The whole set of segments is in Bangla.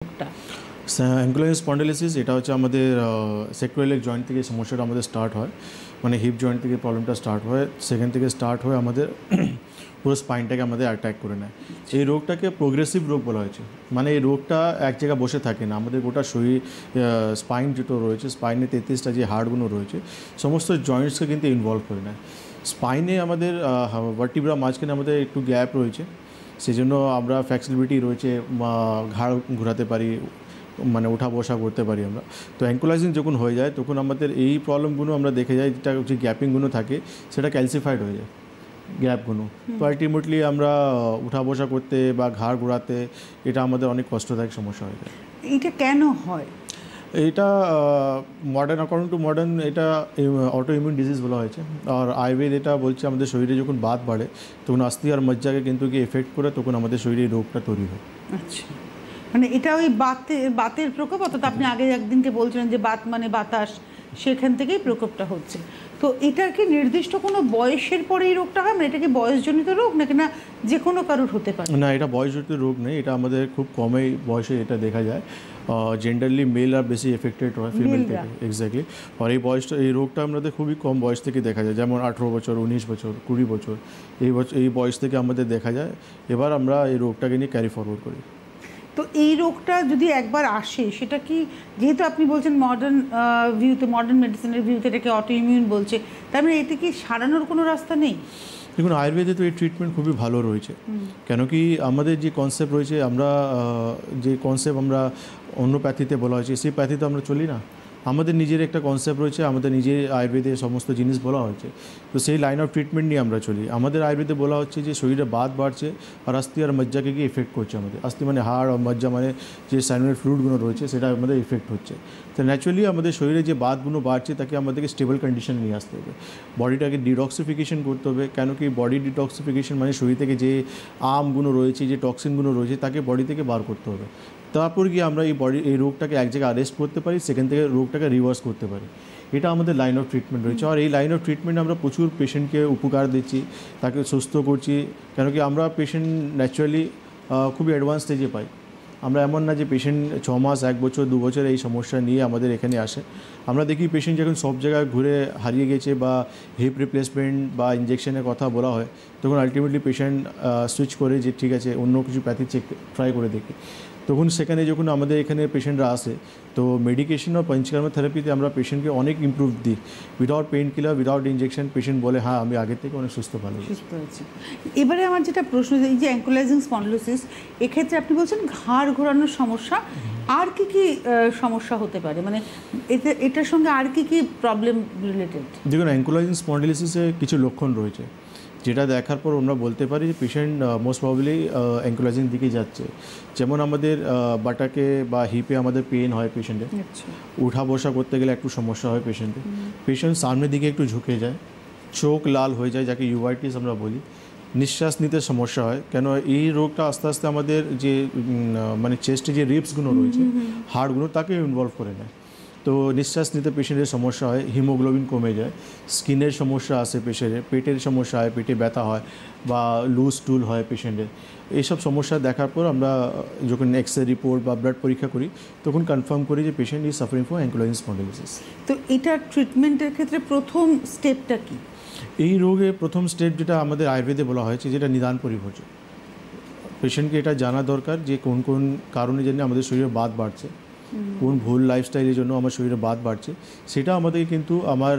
রোগটা? অ্যাঙ্কুলার স্পন্ডিলোসিস এটা হচ্ছে আমাদের সেক্রোইলিক জয়েন্ট থেকে সমস্যাটা আমাদের স্টার্ট হয়, মানে হিপ জয়েন্ট থেকে প্রবলেমটা স্টার্ট হয়, সেখান থেকে স্টার্ট হয়ে আমাদের পুরো স্পাইনটাকে আমাদের অ্যাটাক করে নেয়। এই রোগটাকে প্রোগ্রেসিভ রোগ বলা হয়েছে, মানে এই রোগটা এক জায়গায় বসে থাকে না, আমাদের গোটা শরীর স্পাইন যেটা রয়েছে, স্পাইনে 33টা যে হাড়গুলো রয়েছে সমস্ত জয়েন্টসকে কিন্তু ইনভলভ করে নেয়। স্পাইনে আমাদের ভার্টিব্রা মাঝখানে আমাদের একটু গ্যাপ রয়েছে, সেই জন্য আমরা ফ্লেক্সিবিলিটি রয়েছে, ঘাড় ঘোরাতে পারি, মানে ওঠা বসা করতে পারি আমরা। তো অ্যাঙ্কুলাইজিং যখন হয়ে যায় তখন আমাদের এই প্রবলেমগুলো আমরা দেখে যাই, যেটা যে গ্যাপিংগুলো থাকে সেটা ক্যালসিফাইড হয়ে যায় গ্যাপগুলো। তো আলটিমেটলি আমরা উঠা বসা করতে বা ঘাড় ঘোরাতে এটা আমাদের অনেক কষ্টদায়ক সমস্যা হয়ে যায়। এটা কেন হয়? এটা মডার্ন, অ্যাকর্ডিং টু মডার্ন এটা অটো ইমিউন ডিজিজ বলা হয়েছে। আর আয়ুর্বেদ এটা বলছে আমাদের শরীরে যখন বাত বাড়ে তখন আস্থি আর মজ্জাকে কিন্তু কি এফেক্ট করে, তখন আমাদের শরীরে এই রোগটা তৈরি হয়। আচ্ছা, মানে এটা ওই বাতের প্রকোপ, অর্থাৎ আপনি আগে একদিনকে বলছিলেন যে বাত মানে বাতাস, সেখান থেকেই প্রকোপটা হচ্ছে। তো এটা কি নির্দিষ্ট কোনো বয়সের পরে এই রোগটা হয়? মানে এটা কি বয়সজনিত রোগ নাকি না যে কোনো কারোর হতে পারে? না, এটা বয়সজনিত রোগ নেই, এটা আমাদের খুব কমই বয়সে এটা দেখা যায়। জেন্ডারলি মেল আর বেশি এফেক্টেড হয় ফিমেল থেকে, এক্স্যাক্টলি। আর এই রোগটা আমাদের খুবই কম বয়স থেকে দেখা যায়, যেমন 18 বছর, 19 বছর, 20 বছর, এই বয়স থেকে আমাদের দেখা যায়। এবার আমরা এই রোগটাকে নিয়ে ক্যারি ফরওয়ার্ড করি। তো এই রোগটা যদি একবার আসে, সেটা কি, যেহেতু আপনি বলছেন মডার্ন ভিউতে, মডার্ন মেডিসিনের ভিউতে এটাকে অটো ইমিউন বলছে, তার মানে এটা কি সারানোর কোনো রাস্তা নেই? দেখুন, আয়ুর্বেদে তো এই ট্রিটমেন্ট খুবই ভালো রয়েছে। কেন কি আমাদের যে কনসেপ্ট রয়েছে, আমরা যে কনসেপ্ট আমরা অন্যপ্যাথিতে বলা হয়েছে সেই প্যাথিতে আমরা চলি না। আমাদের নিজের একটা কনসেপ্ট রয়েছে, আমাদের নিজের আয়ুর্বেদে সমস্ত জিনিস বলা হয়েছে, তো সেই লাইন অফ ট্রিটমেন্ট নিয়ে আমরা চলি। আমাদের আয়ুর্বেদে বলা হচ্ছে যে শরীরে বাত বাড়ছে আর আস্থি আর মজ্জাকে গিয়ে এফেক্ট করছে আমাদের। আস্থি মানে হাড়, আর মজ্জা মানে যে সাইনোভিয়াল ফ্লুইডগুলো রয়েছে সেটা আমাদের এফেক্ট হচ্ছে। তো ন্যাচুরালি আমাদের শরীরে যে বাতগুলো বাড়ছে তাকে আমাদেরকে স্টেবল কন্ডিশনে নিয়ে আসতে হবে, বডিটাকে ডিটক্সিফিকেশন করতে হবে। কেন কি বডি ডিটক্সিফিকেশন মানে শরীর থেকে যে আমগুলো রয়েছে, যে টক্সিনগুলো রয়েছে তাকে বডি থেকে বার করতে হবে। তারপর গিয়ে আমরা এই রোগটাকে এক জায়গায় অ্যারেস্ট করতে পারি, সেখান থেকে রোগটাকে রিভার্স করতে পারি। এটা আমাদের লাইন অফ ট্রিটমেন্ট রয়েছে। আর এই লাইন অফ ট্রিটমেন্ট আমরা প্রচুর পেশেন্টকে উপকার দিচ্ছি, তাকে সুস্থ করছি। কেন কি আমরা পেশেন্ট ন্যাচারালি খুবই অ্যাডভান্স স্টেজে পাই। আমরা এমন না যে পেশেন্ট 6 মাস, 1 বছর, 2 বছর এই সমস্যা নিয়ে আমাদের এখানে আসে। আমরা দেখি পেশেন্ট যখন সব জায়গায় ঘুরে হারিয়ে গেছে বা হিপ রিপ্লেসমেন্ট বা ইঞ্জেকশনের কথা বলা হয়, তখন আলটিমেটলি পেশেন্ট সুইচ করে যে ঠিক আছে অন্য কিছু প্যাথি ট্রাই করে দেখি। তখন সেখানে যখন আমাদের এখানে পেশেন্টরা আসে, তো মেডিকেশন আর পঞ্চকর্মা থেরাপিতে আমরা পেশেন্টকে অনেক ইমপ্রুভ দিই। Without pain killer, without injection patient বলে হ্যাঁ আমি আগের থেকে অনেক সুস্থ হয়েছি। এবারে আমার যেটা প্রশ্ন, এই যে অ্যাঙ্কুলাইজিং স্পন্ডিলোসিস, এক্ষেত্রে আপনি বলছেন ঘাড় ঘোরানোর সমস্যা, আর কি কি সমস্যা হতে পারে? মানে এটার সঙ্গে আর কি কি প্রবলেম রিলেটেড? দেখুন, অ্যাঙ্কুলাইজিং স্পন্ডিলোসিসে কিছু লক্ষণ রয়েছে যেটা দেখার পর আমরা বলতে পারি যে পেশেন্ট মোস্ট প্রবাবলি অ্যাঙ্কুলাইজিং দিকে যাচ্ছে। যেমন আমাদের বাটাকে বা হিপে আমাদের পেন হয় পেশেন্টের, উঠা বসা করতে গেলে একটু সমস্যা হয় পেশেন্টের, পেশেন্ট সামনের দিকে একটু ঝুঁকে যায়, চোখ লাল হয়ে যায় যাকে ইউভাইটিস আমরা বলি, নিঃশ্বাস নিতে সমস্যা হয়। কেন এই রোগটা আস্তে আস্তে আমাদের যে মানে চেস্টে যে রিবসগুলো রয়েছে, হাড়গুলো তাকে ইনভলভ করে নেয়। তো নিঃশ্বাস নিতে পেশেন্টের সমস্যা হয়, হিমোগ্লোবিন কমে যায়, স্কিনের সমস্যা আসে পেশেন্টের, পেটের সমস্যা হয়, পেটে ব্যথা হয় বা লুজ টুল হয় পেশেন্টের। এইসব সমস্যা দেখার পর আমরা যখন এক্সরে রিপোর্ট বা ব্লাড পরীক্ষা করি তখন কনফার্ম করি যে patient is suffering from ankylosing spondylitis. তো এটার ট্রিটমেন্টের ক্ষেত্রে প্রথম স্টেপটা কি? এই রোগে প্রথম স্টেপ যেটা আমাদের আয়ুর্বেদে বলা হয়েছে, যেটা নিদান পরিভর্জন। পেশেন্টকে এটা জানা দরকার যে কোন কোন কারণের জন্য আমাদের শরীরে বাত বাড়ছে, কোন ভুল লাইফস্টাইলের জন্য আমার শরীরে বাত বাড়ছে, সেটা আমাদের কিন্তু আমার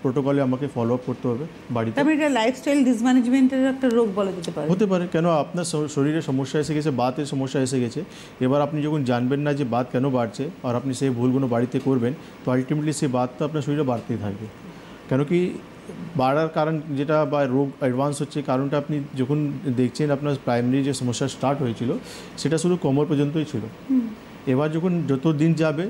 প্রোটোকলে আমাকে ফলো আপ করতে হবে বাড়িতে। তবে এটা লাইফস্টাইল ডিসম্যানেজমেন্টের একটা রোগ বলা যেতে পারে। হতে পারে, কেন আপনার শরীরে সমস্যা এসে গেছে, বাতের সমস্যা এসে গেছে, এবার আপনি যখন জানবেন না যে বাত কেন বাড়ছে আর আপনি সেই ভুলগুলো বাড়িতে করবেন, তো আলটিমেটলি সেই বাতটা আপনার শরীরে বাড়তেই থাকবে। কেন কি বাড়ার কারণ যেটা বা রোগ অ্যাডভান্স হচ্ছে কারণটা আপনি যখন দেখছেন আপনার প্রাইমারি যে সমস্যা স্টার্ট হয়েছিল সেটা শুধু কোমর পর্যন্তই ছিল। এবার যখন যত দিন যাবে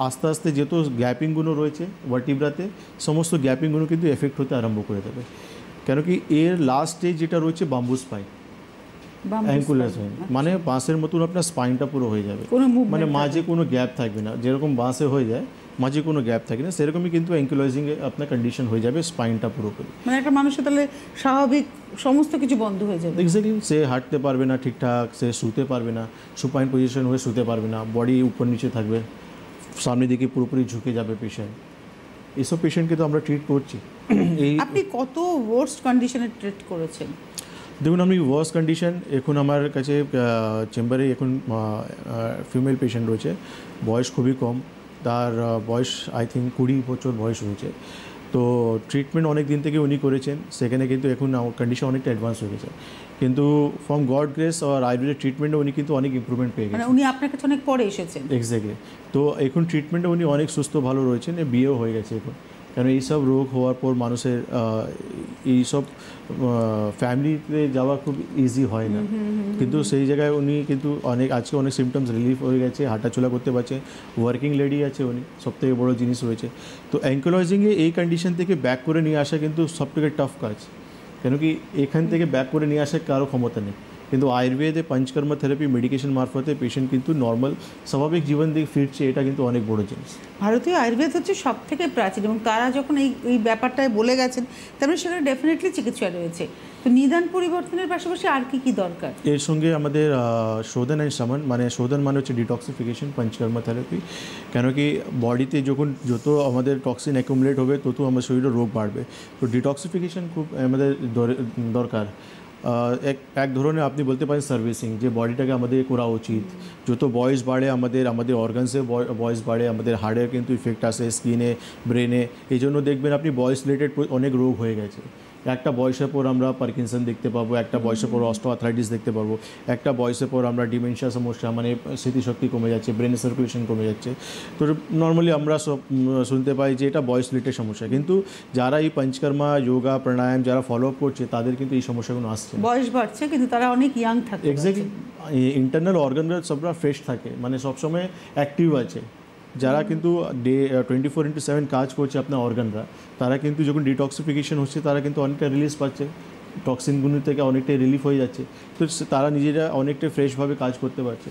আস্তে আস্তে যত গ্যাপিংগুলো রয়েছে ভার্টিব্রাতে, সমস্ত গ্যাপিংগুলো কিন্তু এফেক্ট হতে আরম্ভ করে দেবে। কেন কি এর লাস্ট স্টেজ যেটা রয়েছে বাম্বু স্পাইন, অ্যাঙ্কুলার স্পাইন, মানে বাঁশের মতন আপনার স্পাইনটা পুরো হয়ে যাবে, মানে মাঝে কোনো গ্যাপ থাকবে না। যেরকম বাঁশে হয়ে যায় মাঝে কোনো গ্যাপ থাকে না, সেরকমই কিন্তু অ্যাঙ্কুলাইজিংয়ে আপনার কন্ডিশন হয়ে যাবে স্পাইনটা পুরোপুরি। মানে একটা মানুষের তাহলে স্বাভাবিক সমস্ত কিছু বন্ধ হয়ে যাবে। এক্স্যাক্টলি, সে হাঁটতে পারবে না ঠিকঠাক, সে শুতে পারবে না, সুপাইন পজিশন হয়ে শুতে পারবে না, বডি উপর নিচে থাকবে, সামনের দিকে পুরোপুরি ঝুঁকে যাবে পেশেন্ট। এইসব পেশেন্টকে তো আমরা ট্রিট করছি। এই আপনি কত ওয়ার্স্ট কন্ডিশনে ট্রিট করেছেন? দেখুন, আমি ওয়ার্স কন্ডিশন এখন আমার কাছে চেম্বারে এখন ফিমেল পেশেন্ট রয়েছে, বয়স খুবই কম, তার বয়স আই থিঙ্ক 20 বছর বয়স হয়েছে। তো ট্রিটমেন্ট অনেক দিন থেকে উনি করেছেন, সেখানে কিন্তু এখন কন্ডিশন অনেকটা অ্যাডভান্স হয়ে গেছে, কিন্তু ফ্রম গড গ্রেস আর আয়ুর্বেদিক ট্রিটমেন্টে উনি কিন্তু অনেক ইম্প্রুভমেন্ট পেয়ে গেছেন। উনি আপনার কাছে অনেক পরে এসেছেন। এক্স্যাক্টলি। তো এখন ট্রিটমেন্টে উনি অনেক সুস্থ ভালো রয়েছেন, বিয়েও হয়ে গেছে এখন। কেন এইসব রোগ হওয়ার পর মানুষের এইসব ফ্যামিলিতে যাওয়া খুব ইজি হয় না, কিন্তু সেই জায়গায় উনি কিন্তু আজকে অনেক সিমটমস রিলিফ হয়ে গেছে, হাঁটাচলা করতে পারছে, ওয়ার্কিং লেডি আছে উনি, সবথেকে বড় জিনিস রয়েছে। তো অ্যাঙ্কোলজিংয়ে এই কন্ডিশন থেকে ব্যাক করে নিয়ে আসা কিন্তু সবথেকে টাফ কাজ, কেন কি এখান থেকে ব্যাক করে নিয়ে আসার কারো ক্ষমতা নেই, কিন্তু আয়ুর্বেদে পঞ্চকর্ম থেরাপি মেডিকেশন মারফতে পেশেন্ট কিন্তু নর্মাল স্বাভাবিক জীবন দিকে ফিরছে, এটা কিন্তু অনেক বড় জিনিস। ভারতীয় আয়ুর্বেদ হচ্ছে সব থেকে প্রাচীন, এবং তারা যখন এই ব্যাপারটায় বলে গেছেন, তারপরে সেখানে ডেফিনেটলি চিকিৎসা রয়েছে। তো নিদান পরিবর্তনের পাশাপাশি আর কি দরকার? এর সঙ্গে আমাদের শোধন অ্যান্ড শমন, মানে শোধন মানে হচ্ছে ডিটক্সিফিকেশন, পঞ্চকর্ম থেরাপি। কেন কি বডিতে যত আমাদের টক্সিন অ্যাকুমুলেট হবে তত আমার শরীরে রোগ বাড়বে, তো ডিটক্সিফিকেশন খুব আমাদের দরকার। এক ধরনের আপনি বলতে পারেন সার্ভিসিং, যে বডিটাকে আমাদের করা উচিত। যত বয়স বাড়ে আমাদের অর্গানসের বয়স বাড়ে, আমাদের হাড়ের কিন্তু ইফেক্ট আসে, স্কিনে, ব্রেনে। এই জন্য দেখবেন আপনি বয়স রিলেটেড অনেক রোগ হয়ে গেছে। একটা বয়সের পর আমরা পার্কিনসন দেখতে পাবো, একটা বয়সের পর অস্টিওআর্থ্রাইটিস দেখতে পাবো, একটা বয়সের পর আমরা ডিমেনশিয়া সমস্যা, মানে স্মৃতিশক্তি কমে যাচ্ছে, ব্রেন সার্কুলেশন কমে যাচ্ছে। তো নর্মালি আমরা সব শুনতে পাই যে এটা বয়স রিলেটেড সমস্যা, কিন্তু যারা এই পঞ্চকর্মা, যোগা, প্রাণায়াম যারা ফলো আপ করছে তাদের কিন্তু এই সমস্যাগুলো আসছে। বয়স বাড়ছে কিন্তু তারা অনেক ইয়াং থাকে। এক্স্যাক্টলি, ইন্টারনাল অর্গানরা সবরা ফ্রেশ থাকে, মানে সবসময় অ্যাক্টিভ আছে। যারা কিন্তু 24/7 কাজ করছে আপনার অর্গানরা, তারা কিন্তু যখন ডিটক্সিফিকেশন হচ্ছে তারা কিন্তু অনেকটা রিলিজ পাচ্ছে, টক্সিনগুলো থেকে অনেকটাই রিলিফ হয়ে যাচ্ছে, তো তারা নিজেরা অনেকটা ফ্রেশভাবে কাজ করতে পারছে।